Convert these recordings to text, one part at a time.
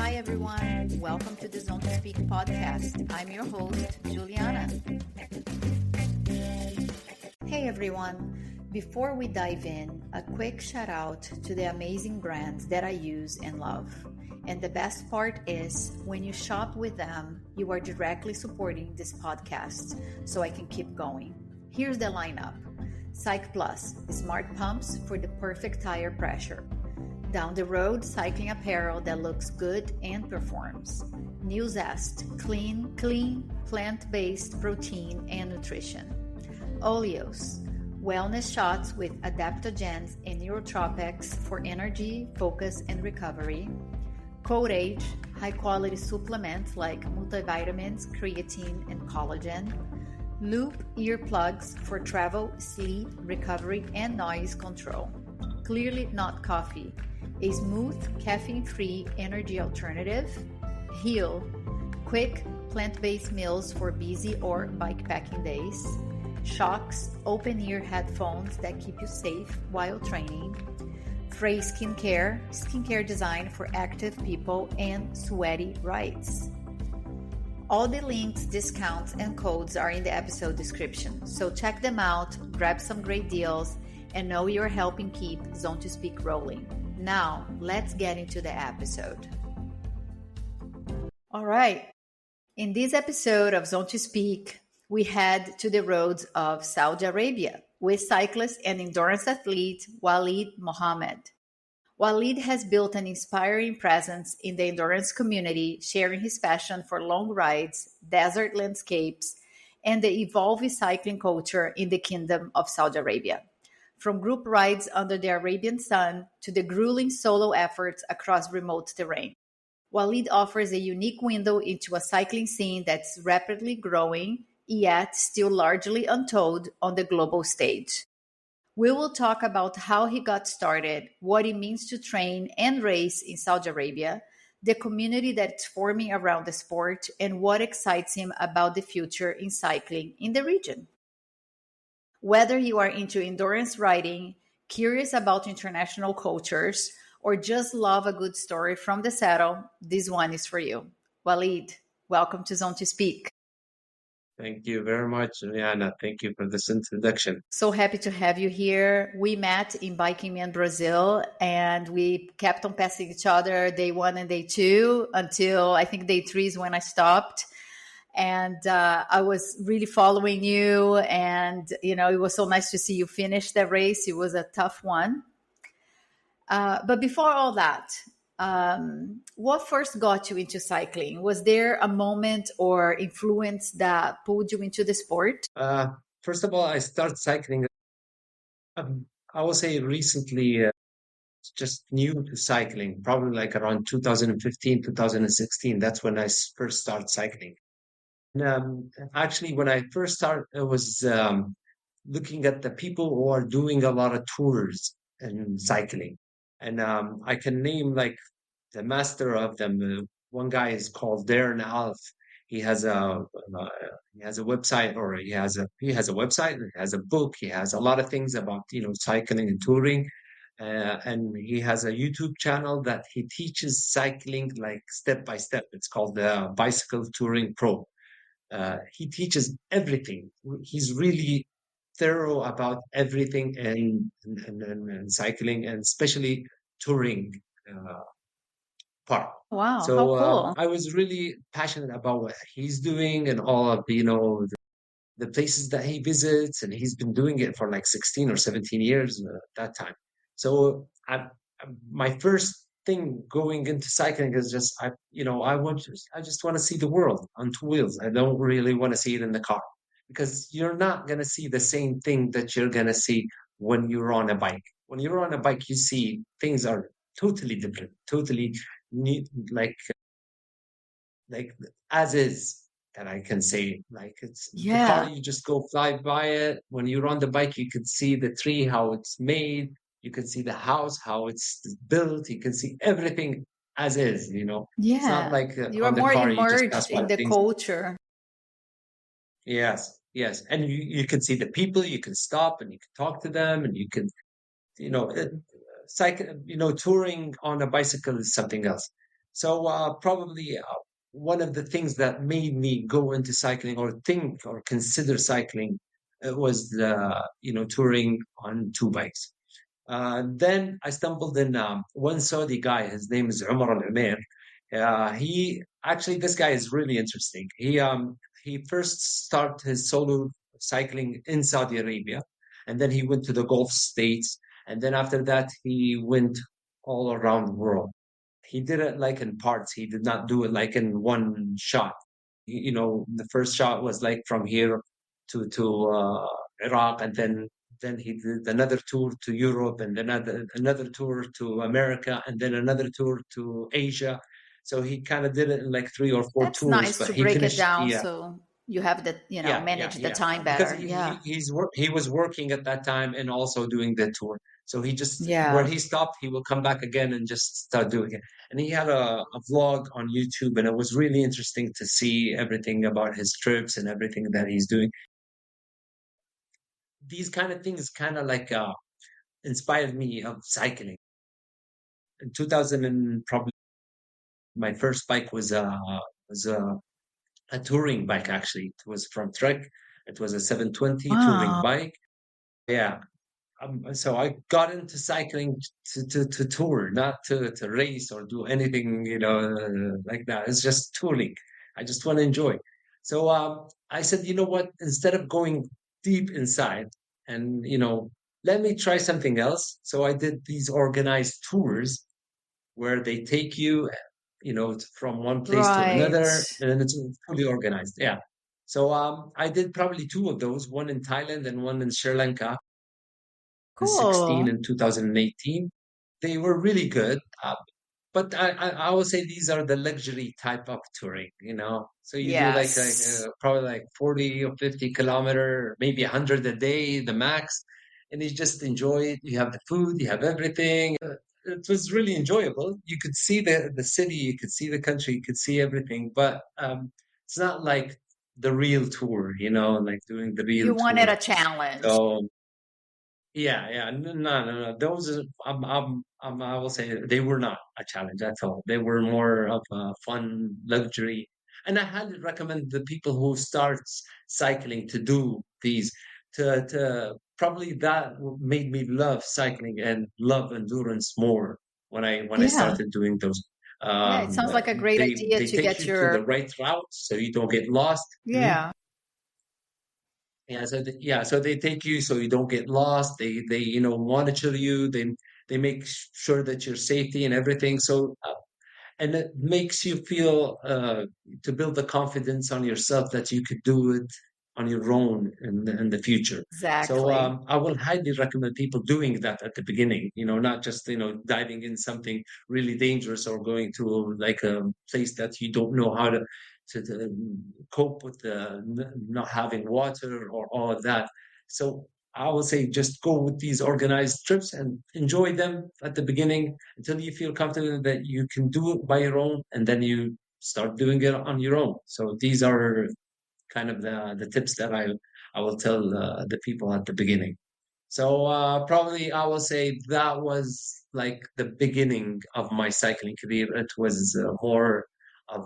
Hi, everyone. Welcome to the Zone to Speak podcast. I'm your host, Juliana. Hey, everyone. Before we dive in, a quick shout out to the amazing brands that I use and love. And the best part is when you shop with them, you are directly supporting this podcast so I can keep going. Here's the lineup. cyclist, smart pumps for the perfect tire pressure. Down the road, cycling apparel that looks good and performs. New Zest, clean, plant-based protein and nutrition. Oleos, wellness shots with adaptogens and neurotropics for energy, focus, and recovery. Code Age, high-quality supplements like multivitamins, creatine, and collagen. Loop earplugs for travel, sleep, recovery, and noise control. Clearly Not Coffee, a smooth, caffeine-free energy alternative. Heal, quick, plant-based meals for busy or bikepacking days. Shocks, open-ear headphones that keep you safe while training. Frey skincare designed for active people and sweaty rides. All the links, discounts, and codes are in the episode description, so check them out, grab some great deals, and know you're helping keep Zone to Speak rolling. Now, let's get into the episode. All right. In this episode of Zone to Speak, we head to the roads of Saudi Arabia with cyclist and endurance athlete Waleed Mohammed. Waleed has built an inspiring presence in the endurance community, sharing his passion for long rides, desert landscapes, and the evolving cycling culture in the Kingdom of Saudi Arabia. From group rides under the Arabian sun to the grueling solo efforts across remote terrain. Waleed offers a unique window into a cycling scene that's rapidly growing, yet still largely untold on the global stage. We will talk about how he got started, what it means to train and race in Saudi Arabia, the community that's forming around the sport, and what excites him about the future in cycling in the region. Whether you are into endurance riding, curious about international cultures, or just love a good story from the saddle, this one is for you. Waleed, welcome to Zone to Speak. Thank you very much, Juliana. Thank you for this introduction. So happy to have you here. We met in Biking Man Brazil, and we kept on passing each other day one and day two until I think day three is when I stopped. And I was really following you, and it was so nice to see you finish that race. It was a tough one. But before all that, what first got you into cycling? Was there a moment or influence that pulled you into the sport? First of all, I started cycling, I will say recently, just new to cycling, probably like around 2015, 2016. That's when I first started cycling. Actually, when I first started, I was looking at the people who are doing a lot of tours and cycling. And I can name like the master of them. One guy is called Darren Alf. He has a website, or he has a website. He has a book. He has a lot of things about cycling and touring. And he has a YouTube channel that he teaches cycling like step by step. It's called the Bicycle Touring Pro. He teaches everything. He's really thorough about everything and cycling, and especially touring part. Wow, how So cool. I was really passionate about what he's doing and all of the places that he visits, and he's been doing it for like 16 or 17 years at that time. So my first thing going into cycling is just I just want to see the world on two wheels. I don't really want to see it in the car, because you're not going to see the same thing that you're going to see when you're on a bike. When you're on a bike, you see things are totally different, totally new, like as is, that I can say. Like, it's the car, Yeah. you just go fly by it. When you're on the bike, you can see the tree, how it's made. You can see the house, how it's built. You can see everything as is. It's not Yeah. like You are on the more car, you just pass immersed by in the things. culture. Yes, yes. And you can see the people, you can stop and you can talk to them, and you can, you know, uh, touring on a bicycle is something else. So probably one of the things that made me go into cycling or think or consider cycling was the touring on two bikes. Then I stumbled in one Saudi guy. His name is Umar Al Umair. He actually, this guy is really interesting. He first started his solo cycling in Saudi Arabia, and then he went to the Gulf states, and then after that he went all around the world. He did it like in parts. He did not do it like in one shot. The first shot was like from here to Iraq, and then he did another tour to Europe, and then another tour to America, and then another tour to Asia. So he kind of did it in like three or four That's tours, nice but to he break it finished down the so you have the, yeah, yeah, manage the yeah. time Because better. Yeah. he was working at that time and also doing the tour. So he just where Yeah. he stopped, he will come back again and just start doing it. And he had a vlog on YouTube, and it was really interesting to see everything about his trips and everything that he's doing. These kind of things kind of like inspired me of cycling. In 2000 and probably my first bike was a touring bike actually. It was from Trek. It was a 720 touring Wow. bike. Yeah. So I got into cycling to tour, not to race or do anything, like that. It's just touring. I just want to enjoy. So I said, you know what? Instead of going deep inside and, let me try something else. So I did these organized tours where they take you, from one place to Right. another, and then it's fully organized. Yeah. So I did probably two of those, one in Thailand and one in Sri Lanka 16 Cool. and 2018. They were really good. But I will say these are the luxury type of touring. So you do like Yes. probably like 40 or 50 kilometer, maybe 100 a day, the max. And you just enjoy it. You have the food, you have everything. It was really enjoyable. You could see the city, you could see the country, you could see everything. But it's not like the real tour, like doing the real You wanted tour. a challenge. So yeah, yeah. No, no, no. Those are, I will say they were not a challenge at all. They were more of a fun luxury. And I highly recommend the people who start cycling to do these, to probably that made me love cycling and love endurance more when I Yeah. started doing those. Yeah. It Um, sounds uh, like a great they idea they to take get you to your, the right route so you don't get lost. Mhm. yeah. So they take you so you don't get lost. They monitor you. They make sure that you're safety and everything. So and it makes you feel to build the confidence on yourself that you could do it on your own in the future. So Exactly. I will highly recommend people doing that at the beginning. Not just diving in something really dangerous or going to like a place that you don't know how to cope with not having water or all of that. So I would say just go with these organized trips and enjoy them at the beginning until you feel confident that you can do it by your own, and then you start doing it on your own. So these are kind of the tips that I will tell the people at the beginning. So probably I will say that was like the beginning of my cycling career. It was more of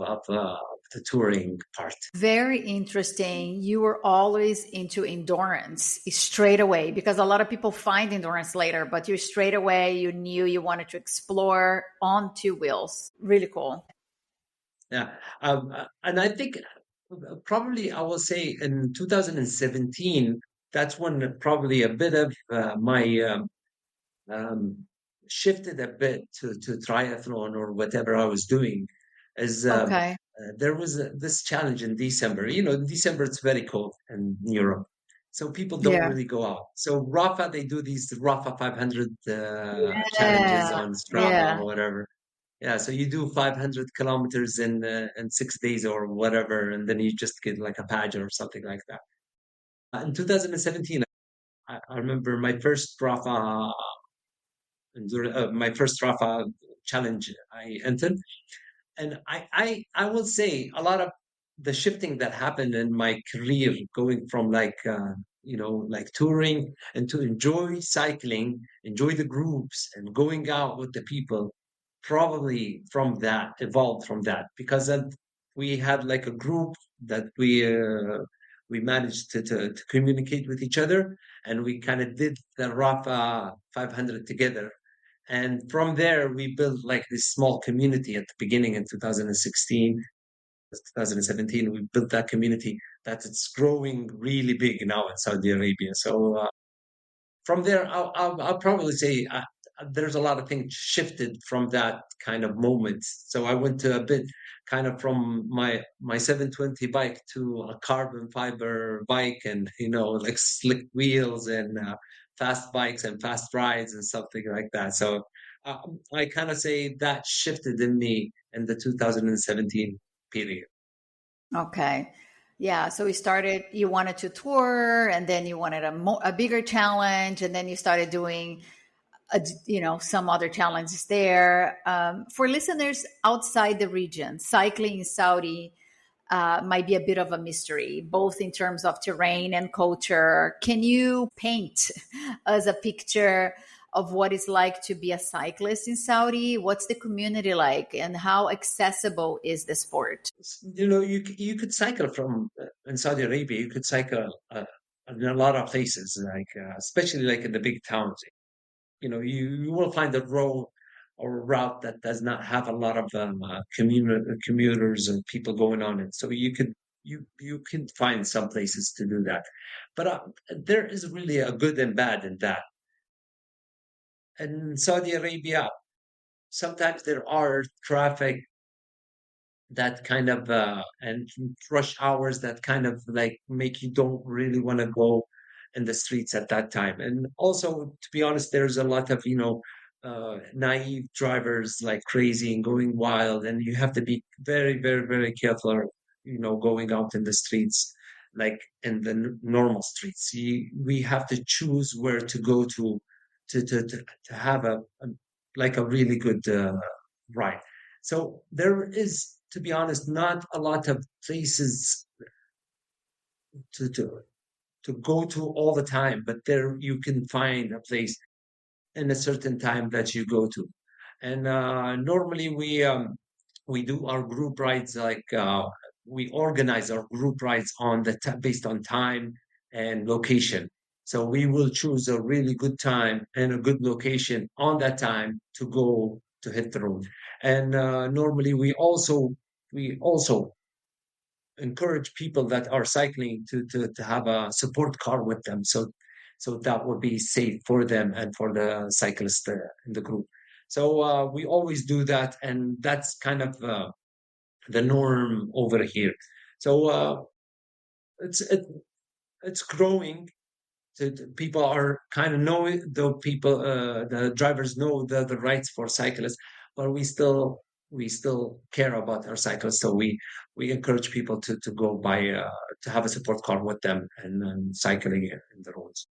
the touring part. Very interesting. You were always into endurance straight away because a lot of people find endurance later, but you straight away, you knew you wanted to explore on two wheels. Really cool. Yeah, and I think probably I will say in 2017, that's when probably a bit of my um, shifted a bit to triathlon or whatever I was doing. As Okay. there was this challenge in December. In December it's very cold in Europe, so people don't Yeah. really go out. So Rafa, they do these Rafa 500 challenges Yeah. on Strava Yeah. or whatever. Yeah, so you do 500 kilometers in 6 days or whatever, and then you just get like a badge or something like that. In 2017, I remember my first Rafa challenge I entered, and I will say a lot of the shifting that happened in my career, going from like touring and to enjoy cycling, enjoy the groups, and going out with the people. probably from that, evolved from that, because then we had like a group that we managed to communicate with each other, and we kind of did the Rafa 500 together. And from there, we built like this small community at the beginning in 2016, 2017. We built that community that it's growing really big now in Saudi Arabia. So from there, I'll probably say there's a lot of things shifted from that kind of moment. So I went to a bit kind of from my 720 bike to a carbon fiber bike, and like slick wheels and fast bikes and fast rides and something like that. So uh, I kind of say that shifted in me in the 2017 period. Okay. Yeah. So we started, you wanted to tour and then you wanted a bigger challenge. And then you started doing, some other challenges there. For listeners outside the region, cycling in Saudi might be a bit of a mystery, both in terms of terrain and culture. Can you paint us a picture of what it's like to be a cyclist in Saudi? What's the community like, and how accessible is the sport? You could cycle from in Saudi Arabia. You could cycle in a lot of places, like especially like in the big towns. You will find a road or a route that does not have a lot of commuters and people going on it. So you can find some places to do that, but there is really a good and bad in that. In Saudi Arabia, sometimes there are traffic that kind of and rush hours that kind of like make you don't really want to go in the streets at that time. And also, to be honest, there's a lot of naive drivers like crazy and going wild, and you have to be very, very, very careful, going out in the streets, like in the normal streets. We have to choose where to go to have like a really good ride. So there is, to be honest, not a lot of places to to, to go to all the time, but there you can find a place in a certain time that you go to. And normally we do our group rides like we organize our group rides on based on time and location. So we will choose a really good time and a good location on that time to go to hit the road. And normally we also encourage people that are cycling to have a support car with them, so that would be safe for them and for the cyclist in the group. So we always do that, and that's kind of the norm over here. So it's it, it's growing. People are kind of knowing, though people the drivers know the rights for cyclists, but we still care about our cyclists, so we encourage people to go by to have a support car with them and cycling in the roads.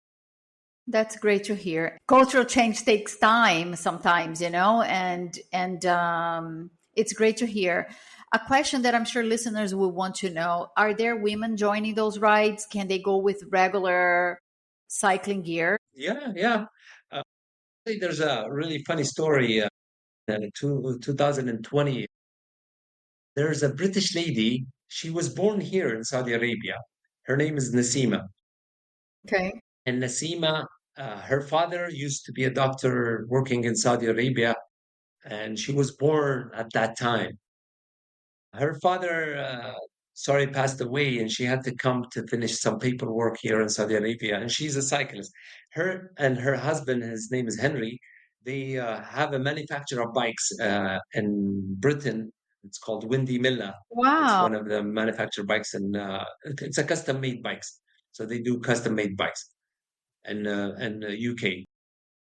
That's great to hear. Cultural change takes time sometimes, and it's great to hear. A question that I'm sure listeners will want to know: are there women joining those rides? Can they go with regular cycling gear? Yeah, yeah. uh, there's a really funny story in 2020. There's a British lady. She was born here in Saudi Arabia. Her name is Nasima. Okay. And Nasima, her father used to be a doctor working in Saudi Arabia, and she was born at that time. Her father, sorry, passed away, and she had to come to finish some paperwork here in Saudi Arabia. And she's a cyclist. Her and her husband, his name is Henry, they have a manufacturer of bikes in Britain. It's called Windy Milla. It's Wow. one of the manufactured bikes, and it's a custom made bikes. So they do custom made bikes and UK.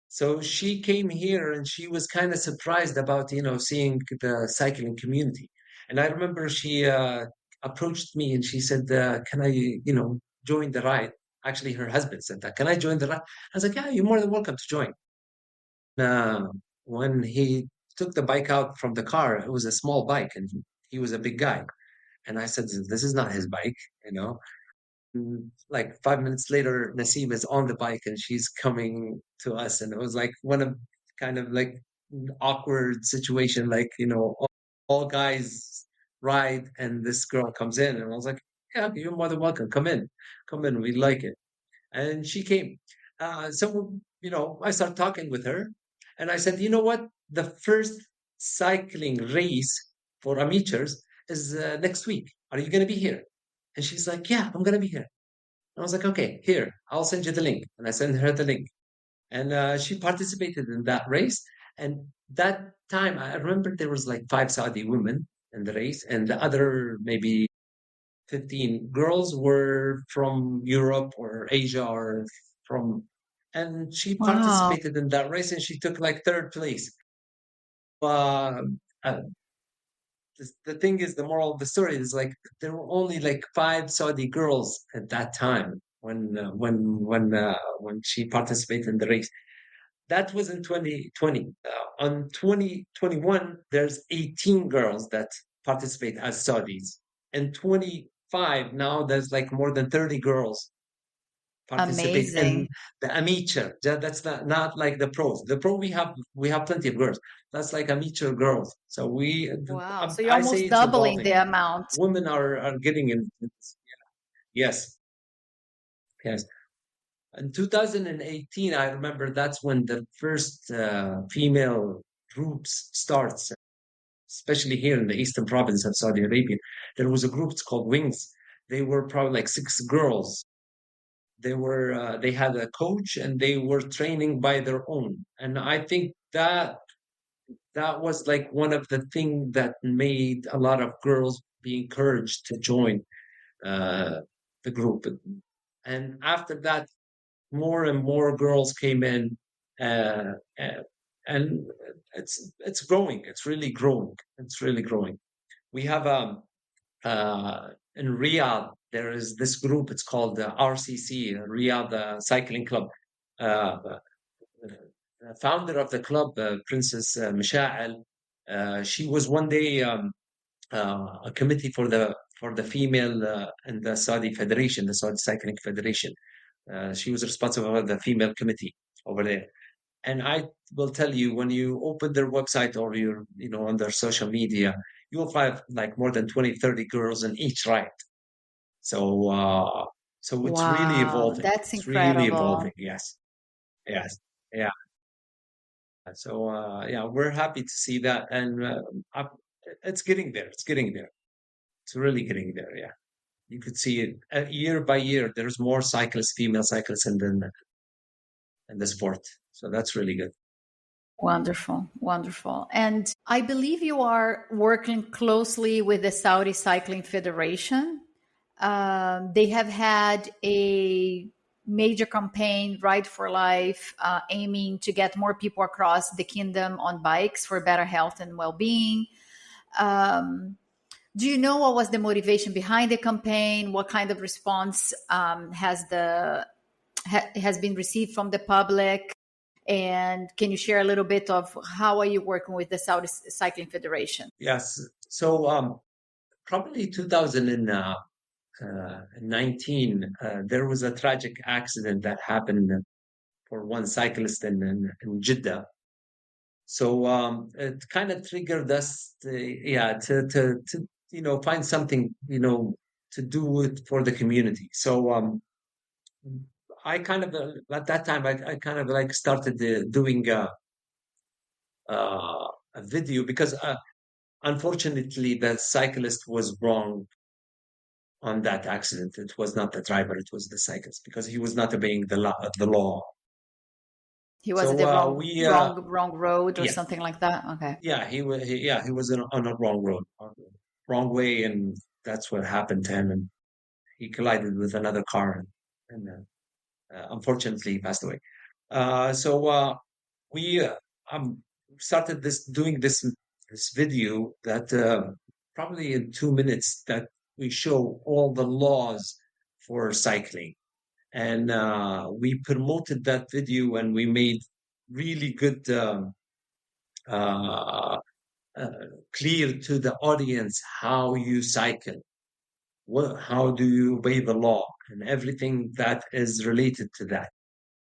So she came here and she was kind of surprised about, seeing the cycling community. And I remember she approached me and she said, "Can I, join the ride?" Actually, her husband said that. "Can I join the ride?" I was like, "Yeah, you're more than welcome to join." Uh, when he took the bike out from the car, it was a small bike and he was a big guy. And I said, "This is not his bike, you know." Like 5 minutes later, Nasim is on the bike and she's coming to us, and it was like one of kind of like awkward situation, like, all guys ride and this girl comes in. And I was like, yeah, you're more than welcome. Come in. We like it. And she came. So, I started talking with her and I said, you know what? The first cycling race for amateurs is next week. Are you going to be here? And she's like, yeah, I'm going to be here. And I was like, okay, here, I'll send you the link. And I sent her the link. And she participated in that race. And that time, I remember there was like 5 Saudi women in the race, and the other maybe 15 girls were from Europe or Asia or from, and she Wow. participated in that race and she took like third place. Uh, uh, the thing is, the moral of the story is like there were only like 5 Saudi girls at that time when she participated in the race. That was in 2020. On 2021, there's 18 girls that participate as Saudis. And 25 now, there's like more than 30 girls participate in Amazing. the amateur. That's not like the pros. The pro we have plenty of girls. That's like amateur girls. So Wow. So you're I say almost it's doubling evolving. the amount. Women are getting in. Yes, yes. In 2018, I remember that's when the first female groups starts, especially here in the eastern province of Saudi Arabia. There was a group, it's called Wings. They were probably like 6 girls. They had a coach and they were training by their own. And I think that was like one of the things that made a lot of girls be encouraged to join uh, the group. And after that, more and more girls came in, uh, uh, and it's growing. It's really growing. It's really growing. We have in Riyadh there is this group. It's called RCC, Riyadh Cycling Club. Uh, the founder of the club, Princess Misha'al, she was one day a committee for the female in the Saudi Federation, the Saudi Cycling Federation. She was responsible for the female committee over there. And I will tell you, when you open their website or on their social media, you will find like more than 20, 30 girls in each ride. So, it's really Wow. evolving. That's It's really incredible. evolving. Yes. Yes. Yeah. So, yeah, we're happy to see that. And it's getting there. It's getting there. It's really getting there. Yeah. You could see it year by year. There's more cyclists, female cyclists in the sport. So that's really good. Wonderful. Wonderful. And I believe you are working closely with the Saudi Cycling Federation. They have had a major campaign, Ride for Life, aiming to get more people across the kingdom on bikes for better health and well being. Um, do you know what was the motivation behind the campaign? What kind of response has been received from the public? And can you share a little bit of how are you working with the Saudi Cycling Federation? Yes. So, probably 2019, there was a tragic accident that happened for one cyclist in Jeddah. So, it kind of triggered us, yeah, to find something to do it for the community. So, I kind of at that time I kind of like started doing a video because unfortunately the cyclist was wrong on that accident. It was not the driver; it was the cyclist because he was not obeying the law. He was at So the we wrong road or yeah, something like that. Okay. yeah, he was on a wrong road, wrong way, and that's what happened to him. And he collided with another car, and unfortunately he passed away. So we started doing this video that probably in 2 minutes that we show all the laws for cycling, and we promoted that video and we made really good uh, uh, clear to the audience how you cycle, how do you obey the law, and everything that is related to that.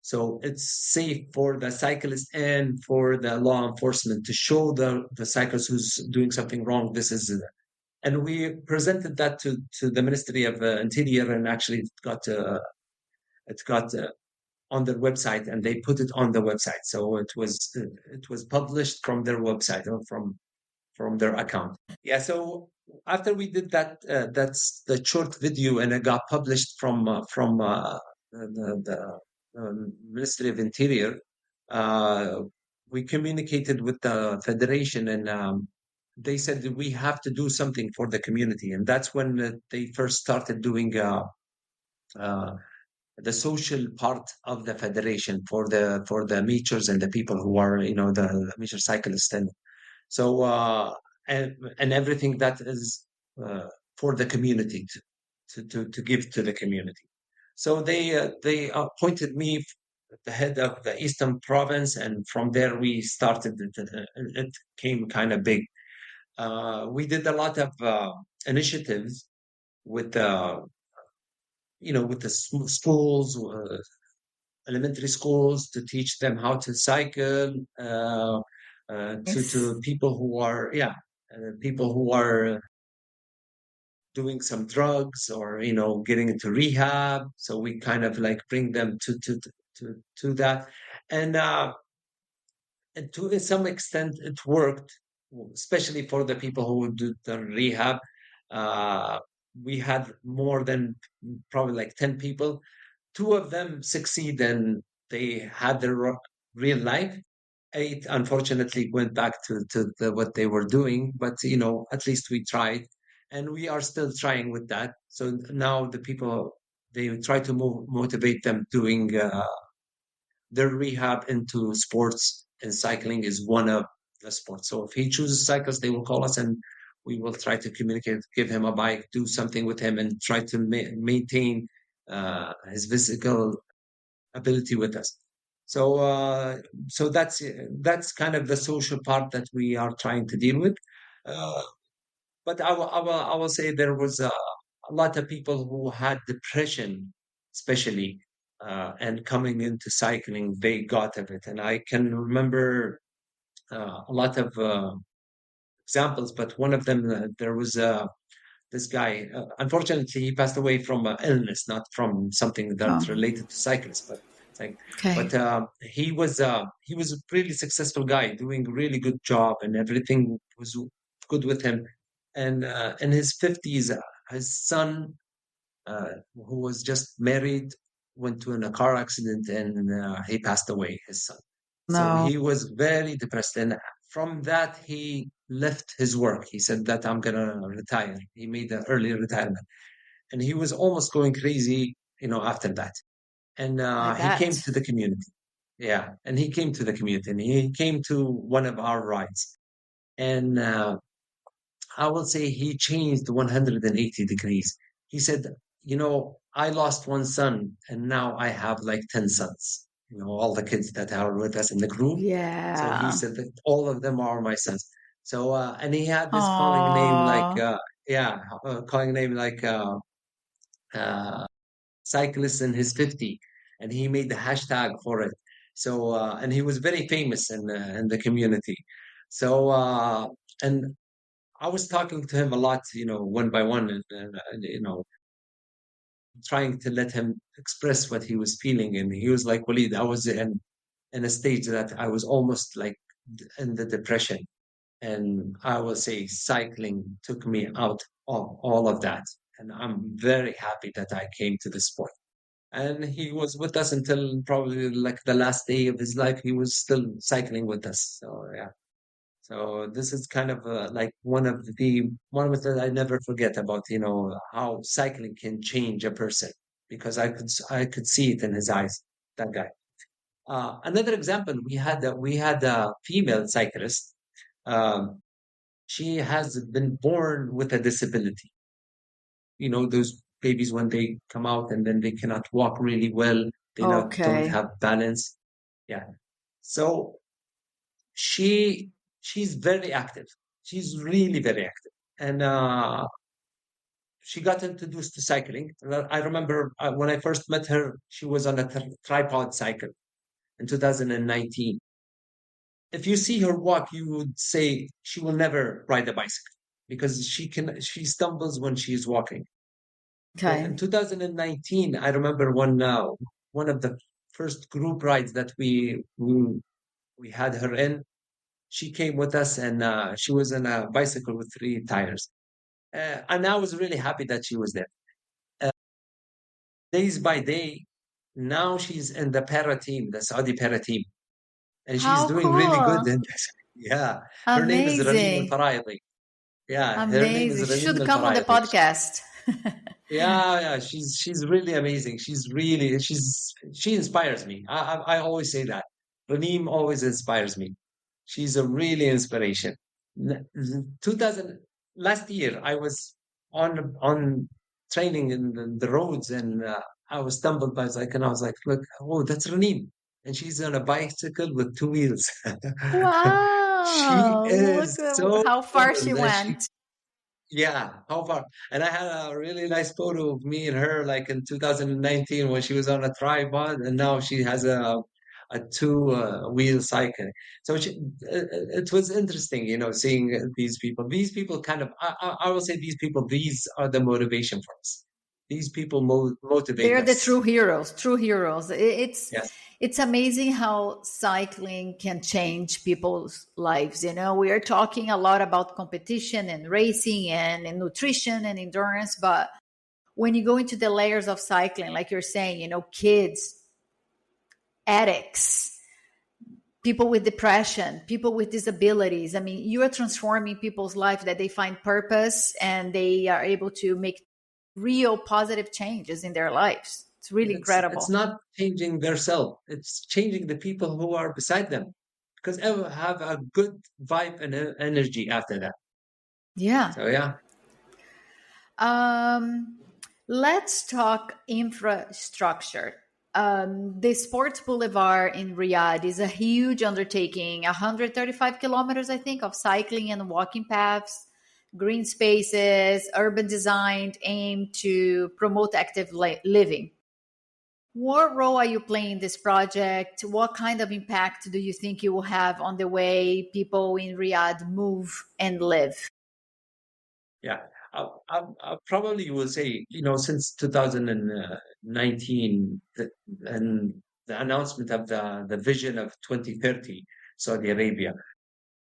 So it's safe for the cyclist and for the law enforcement to show the cyclist who's doing something wrong. This is, and we presented that to the Ministry of Interior, and actually it got on their website, and they put it on the website. So it was published from their website, or from their account. Yeah. So after we did that, that's the short video, and it got published from the Ministry of Interior. Uh, we communicated with the federation, and they said that we have to do something for the community, and that's when they first started doing uh, the social part of the federation for the meters and the people who are, the meter cyclists, and so and everything that is uh, for the community, to give to the community. So they appointed me the head of the Eastern Province, and from there we started. It came kind of big. We did a lot of initiatives with with the schools, elementary schools, to teach them how to cycle, Yes. to people who are, people who are doing some drugs, or getting into rehab. So we kind of like bring them to that, and to some extent it worked, especially for the people who do the rehab. uh, we had more than probably like 10 people. Two of them succeed, and they had their real life. Eight unfortunately went back to what they were doing, but at least we tried, and we are still trying with that. So now the people, they try to motivate them doing their rehab into sports, and cycling is one of the sports. So if he chooses cycles, they will call us, and we will try to communicate, give him a bike, do something with him, and try to maintain his physical ability with us. So that's kind of the social part that we are trying to deal with. Uh, but I will say there was a lot of people who had depression, especially, and coming into cycling, they got of it. And I can remember a lot of examples, but one of them, there was this guy. Unfortunately, he passed away from illness, not from something Oh, that's related to cyclists, but like, okay. but he was a really successful guy, doing a really good job, and everything was good with him. And in his 50s, his son, who was just married, went to in a car accident, and he passed away. His son. So No. he was very depressed, and from that he left his work. He said that I'm gonna retire. He made an early retirement, and he was almost going crazy, after that. And I he came bet. to the community. Yeah, and he came to the community, and he came to one of our rides, and I will say he changed 180 degrees. He said, I lost one son, and now I have like 10 sons, all the kids that are with us in the group. So he Yeah. said that all of them are my sons. So, and he had this Aw. calling name like uh, cyclist in his 50, and he made the hashtag for it. So, and he was very famous in the community. So, and I was talking to him a lot, one by one, and trying to let him express what he was feeling. And he was like, Waleed, I was in a stage that I was almost like in the depression. And I will say cycling took me out of all of that. And I'm very happy that I came to the sport. And he was with us until probably like the last day of his life. He was still cycling with us. So yeah. So this is kind of like one of the I never forget about, how cycling can change a person, because I could see it in his eyes, that guy. Another example, we had a female cyclist. Um, she has been born with a disability. Those babies when they come out and then they cannot walk really well, they not don't Okay. have balance. Yeah. So she's very active. She's really very active, and she got introduced to cycling. I remember when I first met her, she was on a tripod cycle in 2019. If you see her walk, you would say she will never ride a bicycle because she stumbles when she is walking. But Okay. in 2019, I remember one of the first group rides that we had her in. She came with us, and she was on a bicycle with three tires. And I was really happy that she was there. Uh, Days by day, now she's in the para team, the Saudi para team, and she's How doing really good cool. in this. Yeah, her name is Ranim Al Amazing. Faraydi. Yeah, her name is Amazing. She Ranim should Al come on the Faraydi. podcast. Yeah, she's really amazing. She inspires me. I always say that. Ranim always inspires me. She's a really inspiration. 2000 last year, I was on training in the roads, and I was stumbled by like, and I was like, look, oh, that's Ranim, and she's on a bicycle with two wheels. She Wow. is Look at so how far cool she that she went. yeah, how far? And I had a really nice photo of me and her like in 2019 when she was on a tripod, and now she has a two wheel cycle. So it was interesting, seeing these people. These people kind of, I will say, these people, these are the motivation for us. These people motivate They're the us. true heroes, true heroes. Yes, It's amazing how cycling can change people's lives. We are talking a lot about competition and racing and nutrition and endurance, but when you go into the layers of cycling, like you're saying, kids, addicts, people with depression, people with disabilities. I mean, you are transforming people's life that they find purpose and they are able to make real positive changes in their lives. It's really it's incredible. not changing their self; it's changing the people who are beside them, because they will have a good vibe and energy after that. Yeah. So yeah. Um, let's talk infrastructure. The Sports Boulevard in Riyadh is a huge undertaking, 135 kilometers, I think, of cycling and walking paths, green spaces, urban design aimed to promote active living. What role are you playing in this project? What kind of impact do you think you will have on the way people in Riyadh move and live? Yeah, I probably will say, since 2019, and the announcement of the vision of 2030 Saudi Arabia,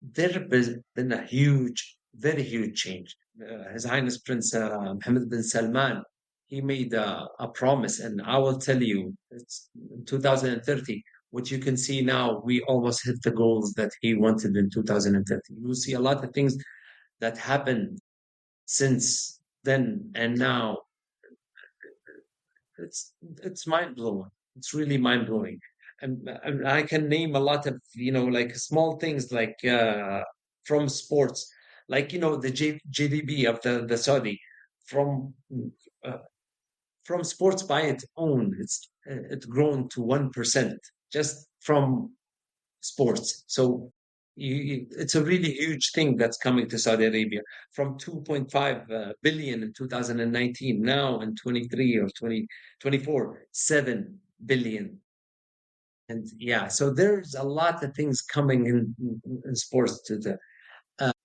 there has been a huge, very huge change. His Highness Prince Mohammed bin Salman, he made a promise, and I will tell you, it's 2030. What you can see now, we almost hit the goals that he wanted in 2030. You will see a lot of things that happened since then and now. It's mind blowing. It's really mind blowing. And I can name a lot of, like small things, like from sports, like the GDP of the Saudi, from uh, from sports by its own. It's grown to 1% just from sports. So it's a really huge thing that's coming to Saudi Arabia from 2.5 billion in 2019, now in 23 or 2024, 7 billion. And yeah, so there's a lot of things coming in sports to the.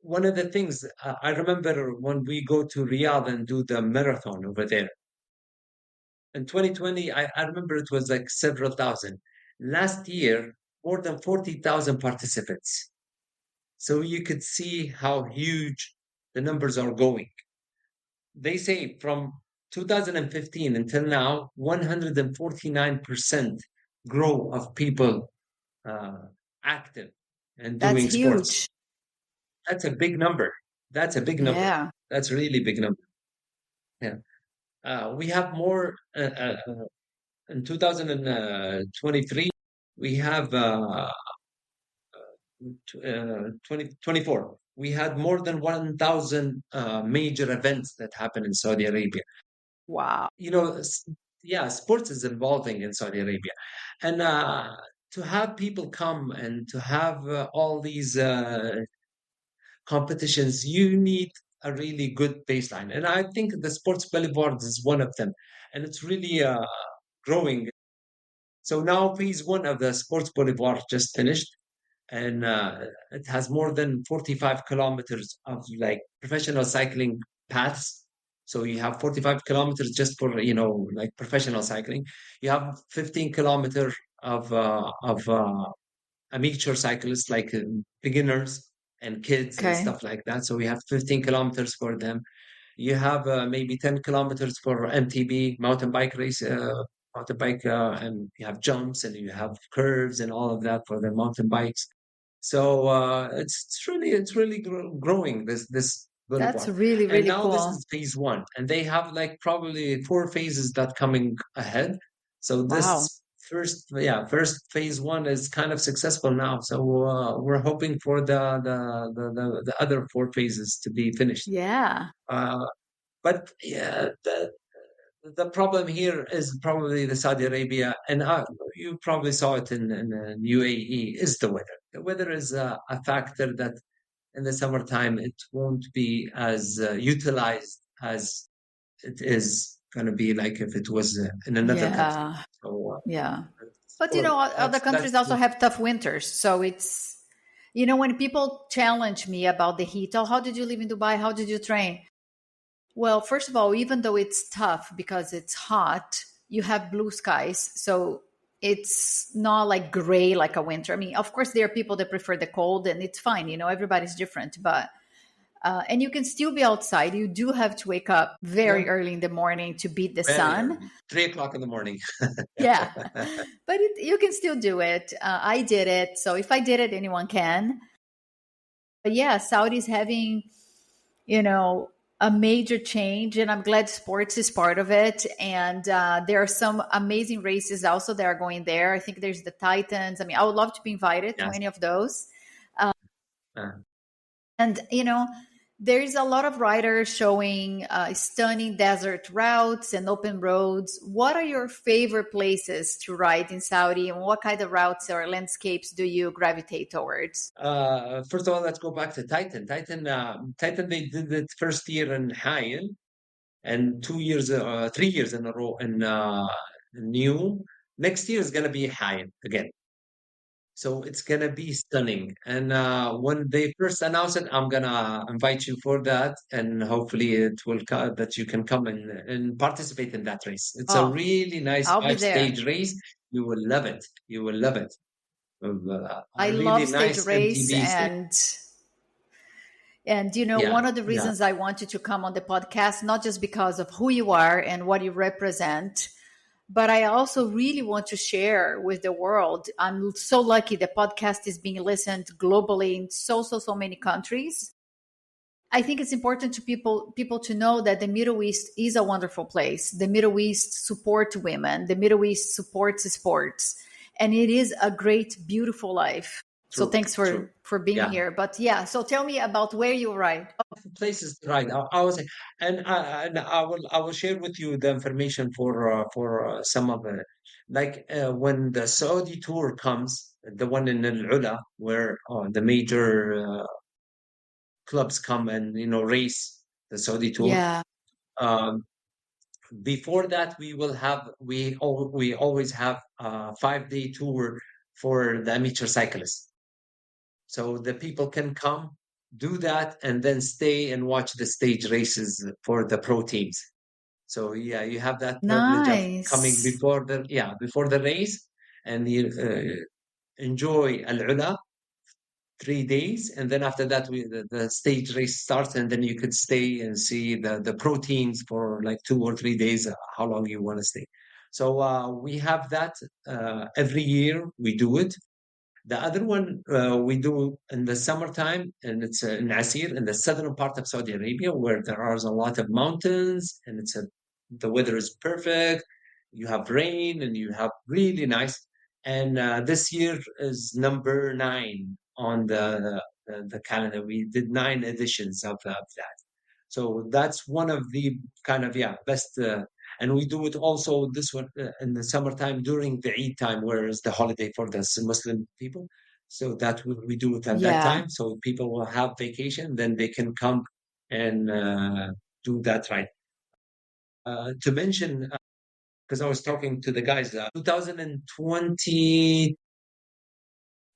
One of the things I remember when we go to Riyadh and do the marathon over there in 2020, I remember it was like several thousand. Last year, more than 40,000 participants. So you could see how huge the numbers are going. They say from 2015 until now, 149% growth of people uh, active and That's doing sports. huge. That's a big number. That's a big number. Yeah. That's a really big number. Yeah. We have more in 2023. We have 2024, we had more than 1,000 major events that happened in Saudi Arabia. Wow. Yeah, sports is evolving in Saudi Arabia. And to have people come and to have all these competitions, you need a really good baseline. And I think the sports boulevard is one of them, and it's really growing. So now phase one of the sports boulevard just finished, and it has more than 45 kilometers of like professional cycling paths. So you have 45 kilometers just for, like professional cycling. You have 15 kilometers of amateur cyclists, like beginners and kids and Okay. stuff like that. So we have 15 kilometers for them. You have maybe 10 kilometers for MTB, mountain bike race, mountain bike, and you have jumps and you have curves and all of that for the mountain bikes. So it's really growing, this That's boulevard. really, And really now this cool. is phase one, and they have like probably four phases that coming ahead. So Wow. this first phase one is kind of successful now. So we're hoping for the other four phases to be finished. Yeah. Uh, but yeah, the problem here is probably the Saudi Arabia, and you probably saw it in UAE, is the weather. The weather is a factor that in the summertime it won't be as utilized as it is going to be like if it was in another country. Yeah. So, Yeah. But well, other that's countries also have tough winters. So it's, when people challenge me about the heat, oh, how did you live in Dubai? How did you train? Well, first of all, even though it's tough because it's hot, you have blue skies. So it's not like gray like a winter. I mean, of course, there are people that prefer the cold and it's fine. Everybody's different. But, and you can still be outside. You do have to wake up yeah, very early in the morning to beat the very sun. early, 3 o'clock in the morning. Yeah. But you can still do it. I did it. So if I did it, anyone can. But yeah, Saudi's having, you know, a major change, and I'm glad sports is part of it. And there are some amazing races also that are going there. I think there's the Titans. I mean, I would love to be invited to Yes. any of those. Uh, And, there's a lot of riders showing stunning desert routes and open roads. What are your favorite places to ride in Saudi, and what kind of routes or landscapes do you gravitate towards? first of all, let's go back to Titan. Titan, they did it first year in Hayel, and 2 years, 3 years in a row in New. Next year is gonna be Hayel again. So it's gonna be stunning. And when they first announce it, I'm gonna invite you for that, and hopefully it will that you can come and participate in that race. It's a Oh, really nice I'll be there. five-stage race. You will love it. You will love it. I A love really stage nice race, MTB stage. and Yeah, one of the yeah, reasons I wanted to come on the podcast, not just because of who you are and what you represent, but I also really want to share with the world. I'm so lucky the podcast is being listened globally in so many countries. I think it's important to people to know that the Middle East is a wonderful place. The Middle East supports women. The Middle East supports sports, and it is a great, beautiful life. So true, thanks true. for being Yeah, here. But yeah, so tell me about where you ride. places to ride. I was, and I will share with you the information for some of it. Like when the Saudi tour comes, the one in Al Ula, where the major clubs come and race the Saudi tour. Yeah, Um, Before that, we always have a 5 day tour for the amateur cyclists. So the people can come, do that, and then stay and watch the stage races for the pro teams. So yeah, you have that privilege of coming nice. before the race, and you enjoy Al Ula 3 days, and then after that the stage race starts, and then you could stay and see the pro teams for like 2 or 3 days, how long you want to stay. So we have that every year. We do it. The other one we do in the summertime, and it's in Asir, in the southern part of Saudi Arabia, where there are a lot of mountains, and the weather is perfect. You have rain, and you have really nice. And this year is number 9 on the calendar. We did 9 editions of that. So that's one of the kind of best. And we do it also this one in the summertime during the Eid time, where is the holiday for the Muslim people. So that we do it at that Yeah. time. So people will have vacation, then they can come and do that right. To mention, because I was talking to the guys, 2020,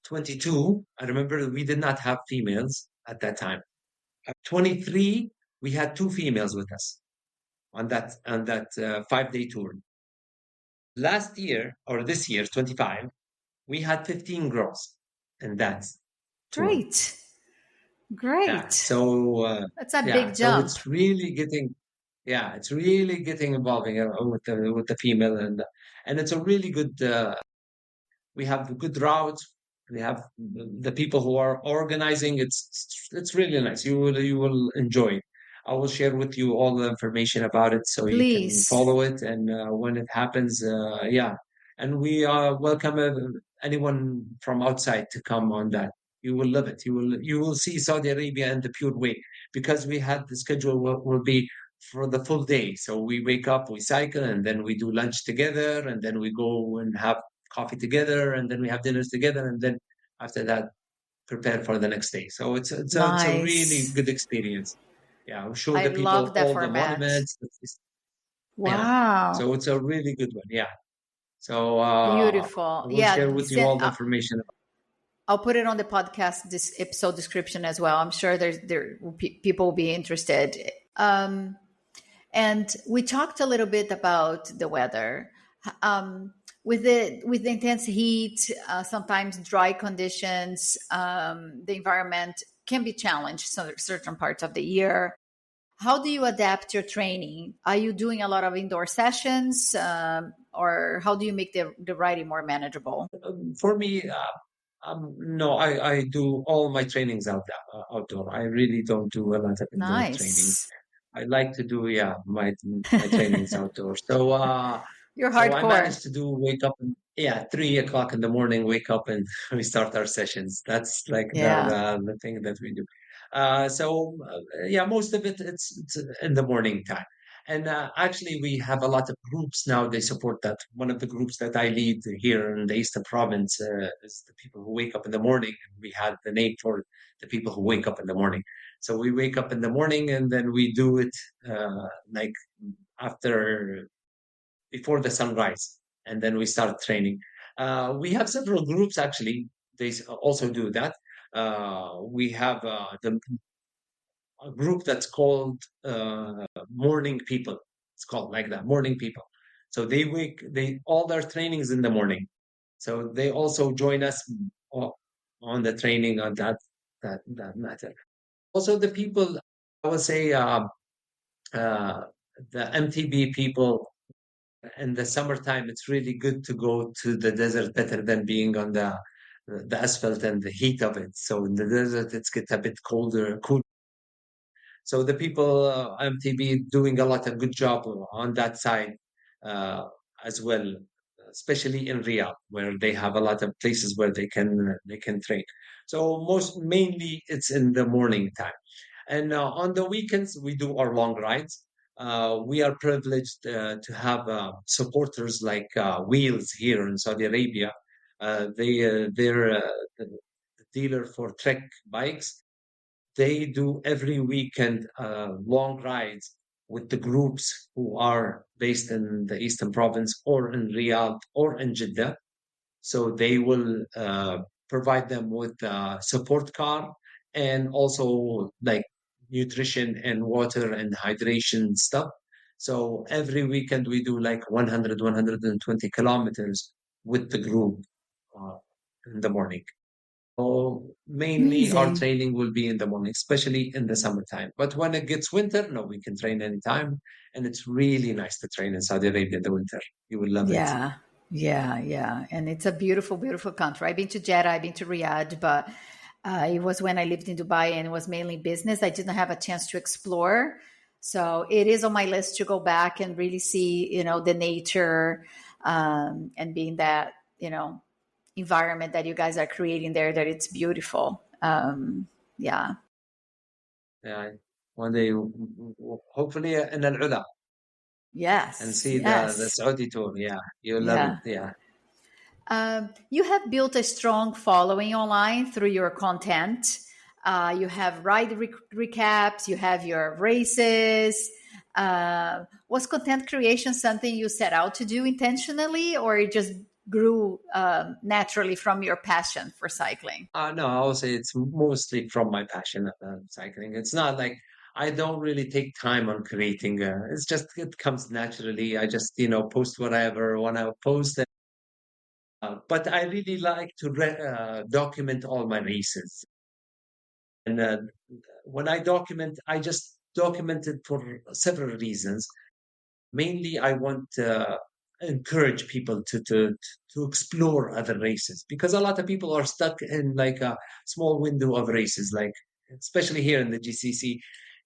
22, I remember we did not have females at that time. At 23, we had two females with us on that 5 day tour. Last year or this year, 25, we had 15 girls in that tour. Great. Yeah. Great. So That's a yeah, big so jump. it's really getting yeah, it's really getting involving with the female and it's a really good we have good routes. We have the people who are organizing. It's really nice. You will enjoy it. I will share with you all the information about it so you can Please. follow it. And when it happens, yeah. And we welcome anyone from outside to come on that. You will love it. You will see Saudi Arabia in the pure way because we had the schedule will be for the full day. So we wake up, we cycle, and then we do lunch together, and then we go and have coffee together, and then we have dinners together, and then after that, prepare for the next day. So it's a really Nice. good experience. Yeah, we show I the people love that all the format. monuments. Yeah, Wow. so it's a really good one. Yeah, so Beautiful. we'll share Yeah. with you all the information. I'll put it on the podcast, this episode description as well. I'm sure people will be interested. And we talked a little bit about the weather. With the intense heat, sometimes dry conditions, the environment can be challenged certain parts of the year. How do you adapt your training? Are you doing a lot of indoor sessions, or how do you make the riding more manageable? For me, no, I do all my trainings outdoor. I really don't do a lot of indoor training. Nice. I like to do, yeah, my trainings outdoors. So You're so I hardcore. managed to wake up yeah, 3 o'clock in the morning, wake up and we start our sessions. That's like Yeah. the thing that we do. Yeah, most of it's in the morning time. And actually, we have a lot of groups now. They support that. One of the groups that I lead here in the Eastern Province is the people who wake up in the morning. We had the name for the people who wake up in the morning. So we wake up in the morning and then we do it like after before the sunrise, and then we start training. We have several groups actually. Also do that. We have a group that's called Morning People. It's called like that, Morning People. So they all their trainings in the morning. So they also join us on the training on that matter. Also, the people I would say uh, the MTB people in the summertime, it's really good to go to the desert better than being on the asphalt and the heat of it. So in the desert, it's get a bit colder, cool. So the people MTB doing a lot of good job on that side uh, as well, especially in Riyadh, where they have a lot of places where they can train. So most mainly it's in the morning time. And on the weekends, we do our long rides. We are privileged to have supporters like Wheels here in Saudi Arabia. They're the dealer for Trek bikes. They do every weekend long rides with the groups who are based in the Eastern Province or in Riyadh or in Jeddah. So they will provide them with a support car and also like nutrition and water and hydration stuff. So every weekend we do like 100, 120 kilometers with the group uh, in the morning. So mainly our Amazing. training will be in the morning, especially in the summertime. But when it gets winter, no, we can train anytime. And it's really nice to train in Saudi Arabia in the winter. You will love it. Yeah. Yeah. Yeah. And it's a beautiful, beautiful country. I've been to Jeddah, I've been to Riyadh, but it was when I lived in Dubai and it was mainly business. I didn't have a chance to explore. So it is on my list to go back and really see, the nature, and being that, environment that you guys are creating there, that it's beautiful. Yeah. Yeah, one day, hopefully in Al Ula and Yes. see the Yes. Saudi tour. Yeah, you'll love it. Yeah. Yeah. You have built a strong following online through your content. You have recaps, you have your races. Was content creation something you set out to do intentionally, or it just grew naturally from your passion for cycling? No, I will say it's mostly from my passion of cycling. It's not like I don't really take time on creating. It's just it comes naturally. I just post whatever want to post. But I really like to document all my races. And when I document, I just document it for several reasons. Mainly, I want to encourage people to explore other races because a lot of people are stuck in like a small window of races, like especially here in the GCC.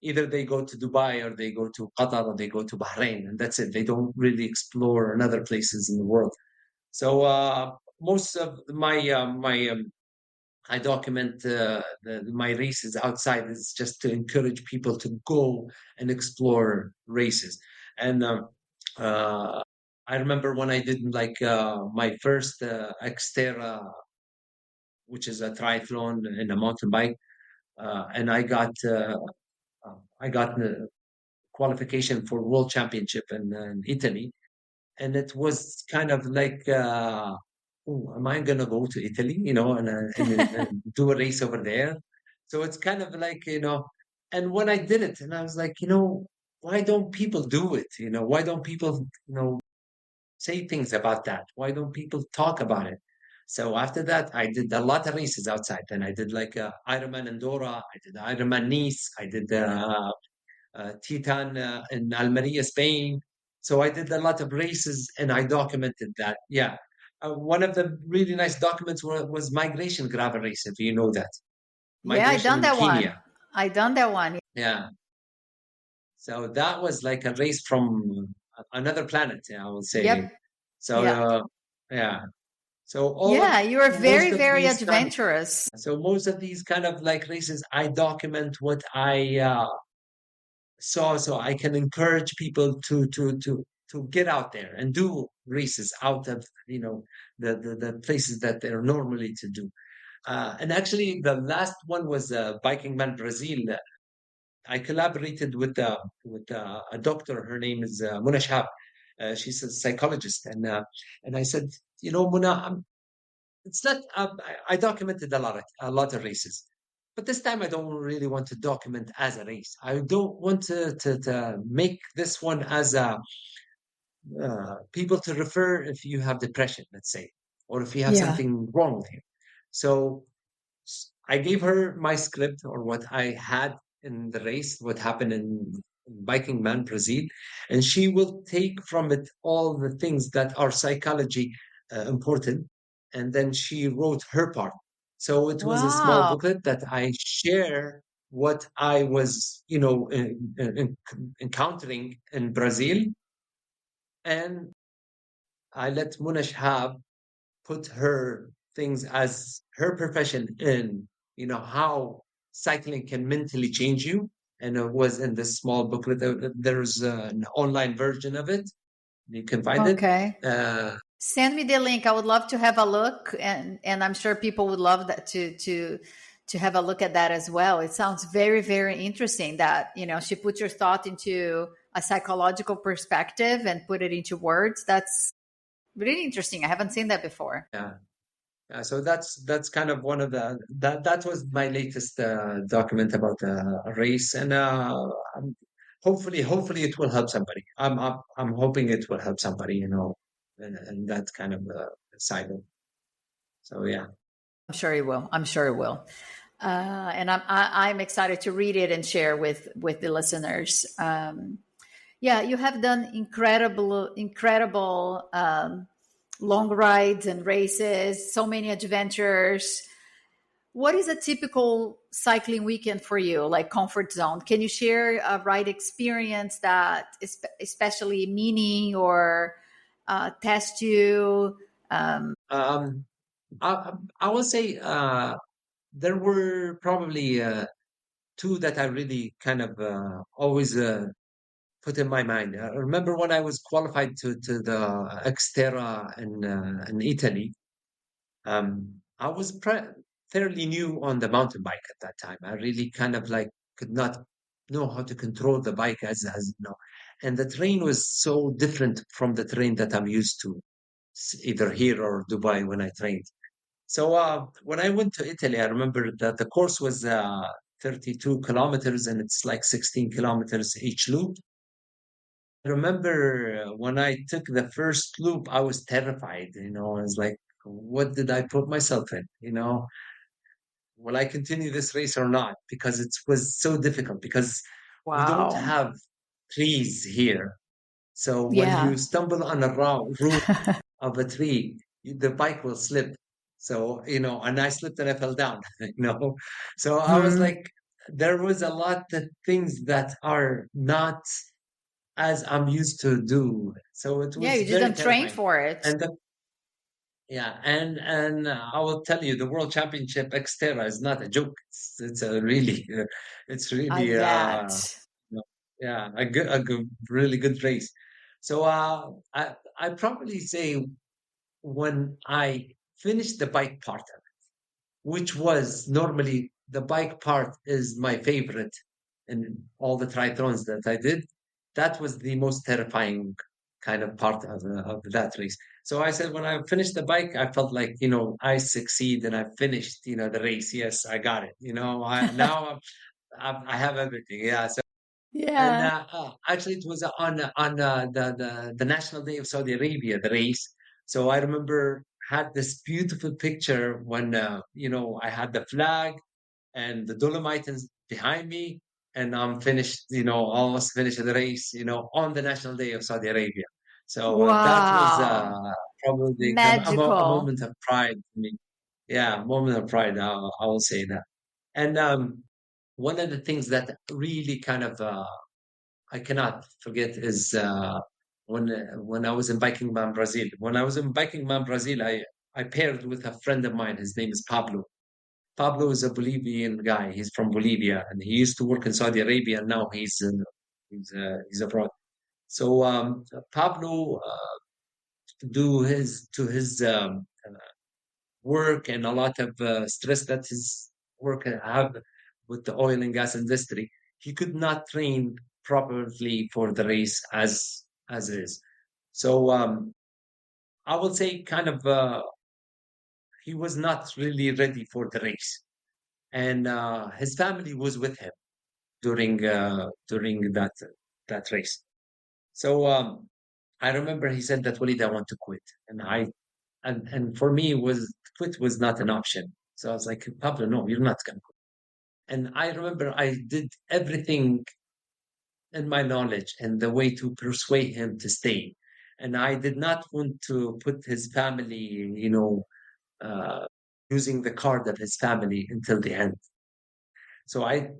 Either they go to Dubai or they go to Qatar or they go to Bahrain, and that's it. They don't really explore in other places in the world. So most of my I document my races outside is just to encourage people to go and explore races. And uh, I remember when I did like my first Xterra, which is a triathlon and a mountain bike, and I got the qualification for World Championship in Italy, and it was kind of like, oh, am I gonna go to Italy, and do a race over there? So it's kind of like, and when I did it, and I was like, why don't people do it? Why don't people, say things about that? Why don't people talk about it? So after that, I did a lot of races outside. Then I did like Ironman Andorra, I did Ironman Nice, I did Titan in Almeria, Spain. So I did a lot of races and I documented that. Yeah. One of the really nice documents was migration gravel race, if you know that. Yeah, I Migration done in that Kenya. one. I done that one. Yeah. So that was like a race from another planet, I would say. Yep. So, Yeah. yeah. So Yeah, you are very, most of very these kind adventurous. most of these kind of like races, I document what I so I can encourage people to get out there and do races out of the places that they're normally to do. And actually, the last one was Biking Man Brazil. I collaborated with a doctor. Her name is Muna Shahab. She's a psychologist, and I said, Muna, it's not. I documented a lot of races, but this time I don't really want to document as a race. I don't want to make this one as a people to refer if you have depression, let's say, or if you have Yeah. something wrong with you. So I gave her my script or what I had in the race, what happened in Biking Man Brazil, and she will take from it all the things that are psychology important, and then she wrote her part. So it was a small Wow. booklet that I share what I was, encountering in Brazil, and I let Munash have put her things as her profession in, how cycling can mentally change you. And it was in this small booklet. There's an online version of it. You can find it. Okay. Uh, Send me the link. I would love to have a look, and I'm sure people would love that to have a look at that as well. It sounds very, very interesting that, she put your thought into a psychological perspective and put it into words. That's really interesting. I haven't seen that before. yeah. So that's kind of one of that was my latest document about a race, and hopefully it will help somebody. I'm hoping it will help somebody, and that kind of side of. So yeah. I'm sure it will. I'm sure it will. And I'm excited to read it and share with the listeners. Yeah, you have done incredible long rides and races, so many adventures. What is a typical cycling weekend for you, like comfort zone? Can you share a ride experience that is especially meaning or test you? Um, I will say there were probably two that I really kind of always put in my mind. I remember when I was qualified to the Xterra in Italy. I was fairly new on the mountain bike at that time. I really kind of like could not know how to control the bike as you know. And the terrain was so different from the terrain that I'm used to, either here or Dubai when I trained. So when I went to Italy, I remember that the course was 32 kilometers and it's like 16 kilometers each loop. I remember when I took the first loop, I was terrified. I was like, what did I put myself in? Will I continue this race or not? Because it was so difficult because we don't Wow. have trees here. So when you Yeah. stumble on a root of a tree, the bike will slip. So, and I slipped and I fell down, you know. So I was Mm. like, there was a lot of things that are not as I'm used to do. So it Yeah, was you very didn't train terrifying. for it. And yeah, and I will tell you, the World Championship Xterra is not a joke. It's a really, it's I really, bet. you know, yeah, a good, really good race. So I probably say when I finished the bike part of it, which was normally the bike part is my favorite in all the triathlons that I did. That was the most terrifying kind of part of that race. So I said, when I finished the bike, I felt like, I succeed and I finished, the race. Yes, I got it. Now I have everything. Yeah. So, and Yeah. actually, it was on the National Day of Saudi Arabia, the race. So I remember had this beautiful picture when I had the flag and the Dolomites behind me, and I'm finished, almost finished the race, on the National Day of Saudi Arabia. So that was Wow. probably a Magical. moment of pride for me. Yeah, moment of pride. I will say that. And one of the things that really kind of I cannot forget is when I was in Biking Man, Brazil. When I was in Biking Man, Brazil, I paired with a friend of mine. His name is Pablo. Pablo is a Bolivian guy. He's from Bolivia, and he used to work in Saudi Arabia. And now he's abroad. So Pablo do his to his work and a lot of stress that his work have with the oil and gas industry. He could not train properly for the race as is. So I would say kind of he was not really ready for the race, and his family was with him during that race. So I remember he said that, Walid, I want to quit, and for me was quit was not an option. So I was like, Pablo, no, you're not gonna quit. And I remember I did everything in my knowledge and the way to persuade him to stay. And I did not want to put his family, uh, using the card of his family until the end. So I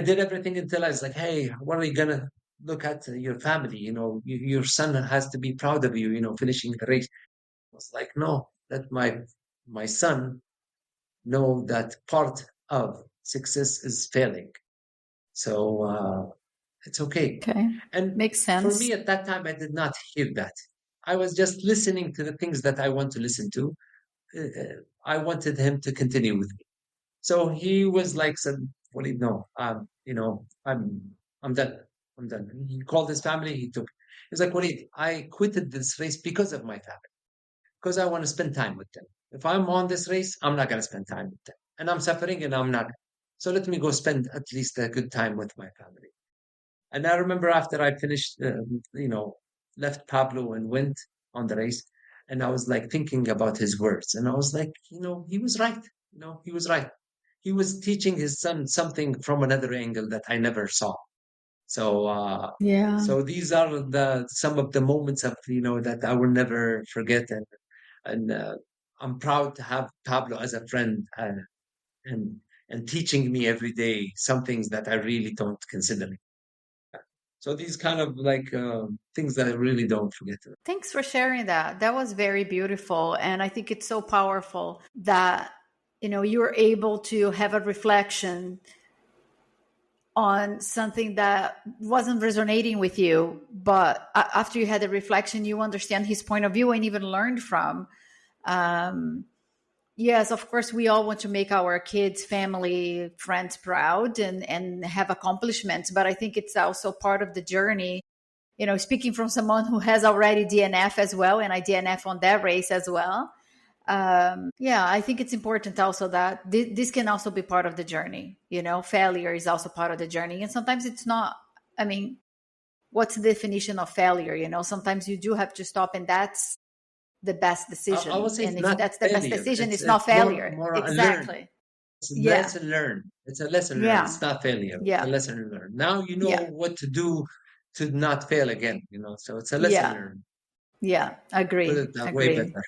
did everything until I was like, hey, what are you gonna look at your family? Your son has to be proud of you, finishing the race. I was like, no, let my son know that part of success is failing. So it's okay. Okay. And Makes for sense. me at that time, I did not hear that. I was just listening to the things that I want to listen to. I wanted him to continue with me. So he was like, said, "Well, no, I'm done. I'm done." He called his family. He was like, Walid, I quitted this race because of my family, because I want to spend time with them. If I'm on this race, I'm not going to spend time with them. And I'm suffering and I'm not. So let me go spend at least a good time with my family. And I remember after I finished, left Pablo and went on the race, and I was like thinking about his words, and I was like, he was right. He was right. He was teaching his son something from another angle that I never saw. So, Yeah. so these are the some of the moments of that I will never forget, and I'm proud to have Pablo as a friend, and and teaching me every day some things that I really don't consider. So these kind of like things that I really don't forget. Thanks for sharing that. That was very beautiful. And I think it's so powerful that, you were able to have a reflection on something that wasn't resonating with you. But after you had the reflection, you understand his point of view and even learned from. Um, Yes, of course, we all want to make our kids, family, friends proud and have accomplishments, but I think it's also part of the journey. Speaking from someone who has already DNF as well, and I DNF on that race as well. Yeah, I think it's important also that this can also be part of the journey. Failure is also part of the journey, and sometimes it's not. I mean, what's the definition of failure? Sometimes you do have to stop, and that's the best I would decision. say it's And if not that's the best failure. decision, It's it's not it's more failure. more a learn. Exactly. It's a Yeah. lesson learned. It's a lesson learned. Yeah. It's not failure. It's a Yeah. lesson learned. Now you know Yeah. what to do to not fail again. So it's a lesson Yeah. learned. Yeah. Put Agree. it that way Agree. better.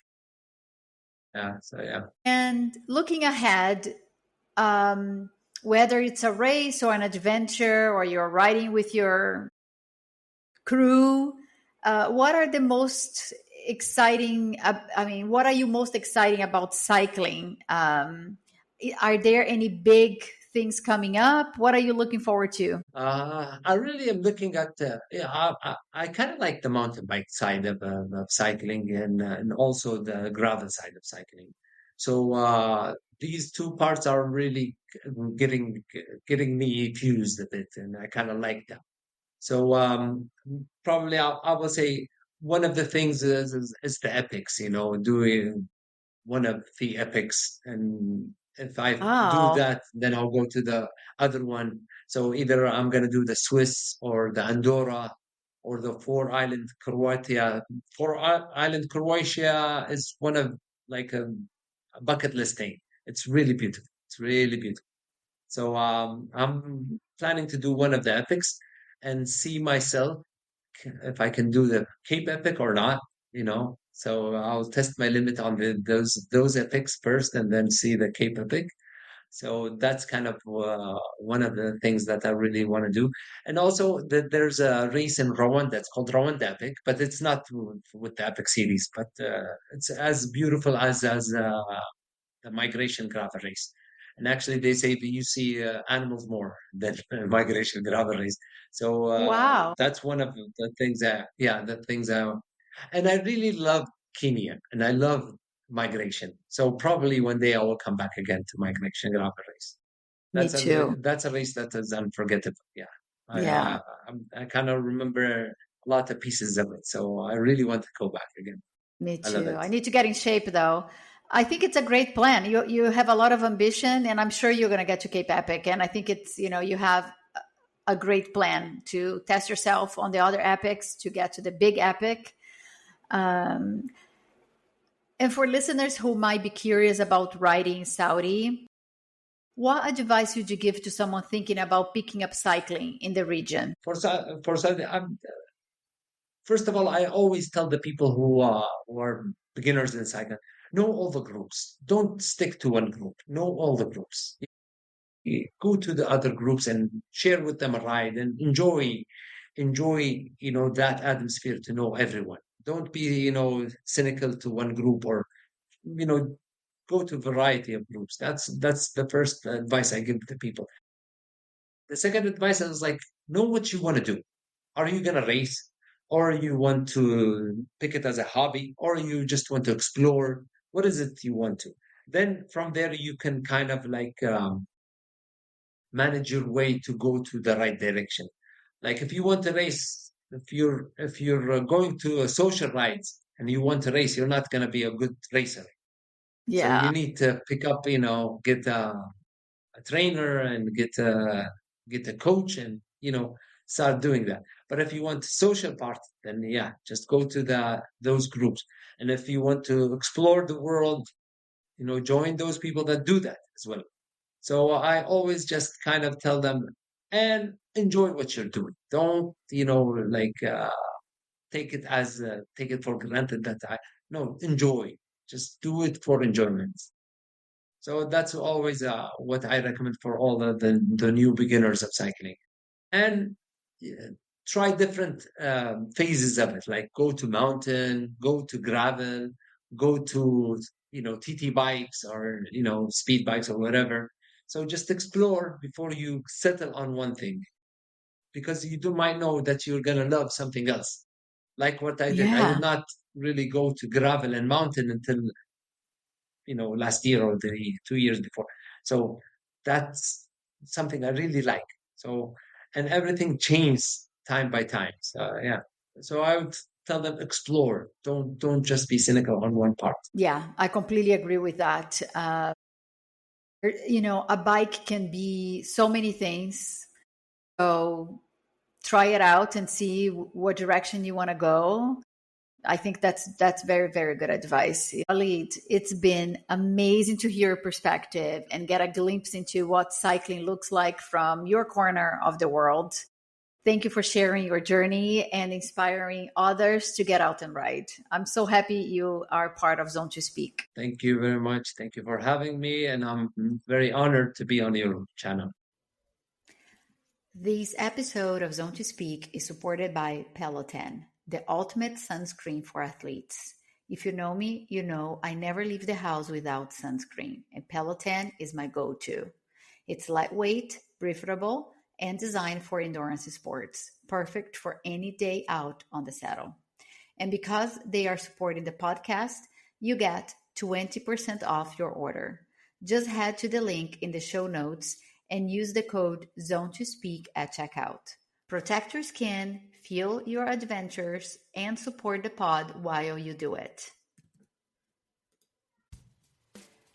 Yeah. So yeah. And looking ahead, um, whether it's a race or an adventure or you're riding with your crew, what are the most exciting? I mean, what are you most exciting about cycling? Are there any big things coming up? What are you looking forward to? I really am looking at, yeah, I kind of like the mountain bike side of cycling and also the gravel side of cycling. So these two parts are really getting getting me fused a bit, and I kind of like that. So probably I will say one of the things is the epics, doing one of the epics. And if I do Oh, that, then I'll go to the other one. So either I'm going to do the Swiss or the Andorra or the Four Island Croatia. Island Croatia is one of like a bucket list thing. It's really beautiful. It's really beautiful. So I'm planning to do one of the epics and see myself if I can do the Cape Epic or not. So I'll test my limit on those epics first and then see the Cape Epic. So that's kind of one of the things that I really want to do. And also there's a race in Rowan that's called Rowan the Epic, but it's not with the Epic series, but it's as beautiful as the migration gravel race. And actually, they say that you see animals more than migration gravel race. So wow. that's one of the things that, yeah, the things that, and I really love Kenya and I love migration. So probably one day I will come back again to migration gravel race. Me too. That's a race that is unforgettable. Yeah, Yeah, I kind of remember a lot of pieces of it. So I really want to go back again. me I love too. it. I need to get in shape though. I think it's a great plan. You have a lot of ambition, and I'm sure you're going to get to Cape Epic. And I think it's you have a great plan to test yourself on the other epics to get to the big epic. Um, and for listeners who might be curious about riding in Saudi, what advice would you give to someone thinking about picking up cycling in the region? For Saudi, first of all, I always tell the people who are beginners in cycling, know all the groups. Don't stick to one group. Know all the groups. Go to the other groups and share with them a ride and enjoy that atmosphere to know everyone. Don't be cynical to one group or you know go to variety of groups. That's the first advice I give to people. The second advice is like know what you want to do. Are you going to race? Or you want to pick it as a hobby? Or you just want to explore? What is it you want to? Then from there, you can kind of like manage your way to go to the right direction. Like if you want to race, if you're going to a social rides and you want to race, you're not going to be a good racer. So you Yeah, need to pick up, get a trainer and get a coach and start doing that. But if you want social part, then yeah, just go to those groups. And if you want to explore the world, join those people that do that as well. So I always just kind of tell them and enjoy what you're doing. Don't like take it for granted that I no enjoy. Just do it for enjoyment. So that's always what I recommend for all the new beginners of cycling. And yeah, try different phases of it, like go to mountain, go to gravel, go to TT bikes or speed bikes or whatever. So just explore before you settle on one thing, because you do might know that you're gonna love something else. Like what I did, I did yeah, not really go to gravel and mountain until last year or the 2 years before. So that's something I really like. So, and everything changes time by time. So yeah. So I would tell them explore. Don't just be cynical on one part. Yeah, I completely agree with that. A bike can be so many things. So try it out and see what direction you want to go. I think that's very, very good advice. Waleed, it's been amazing to hear your perspective and get a glimpse into what cycling looks like from your corner of the world. Thank you for sharing your journey and inspiring others to get out and ride. I'm so happy you are part of Zone to Speak. Thank you very much. Thank you for having me. And I'm very honored to be on your channel. This episode of Zone to Speak is supported by Peloton, the ultimate sunscreen for athletes. If you know me, you know I never leave the house without sunscreen, and Peloton is my go-to. It's lightweight, breathable, and designed for endurance sports, perfect for any day out on the saddle. And because they are supporting the podcast, you get 20% off your order. Just head to the link in the show notes and use the code ZONE2SPEAK at checkout. Protect your skin, fuel your adventures, and support the pod while you do it.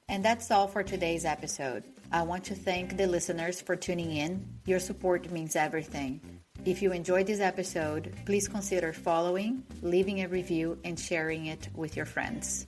And that's all for today's episode. I want to thank the listeners for tuning in. Your support means everything. If you enjoyed this episode, please consider following, leaving a review, and sharing it with your friends.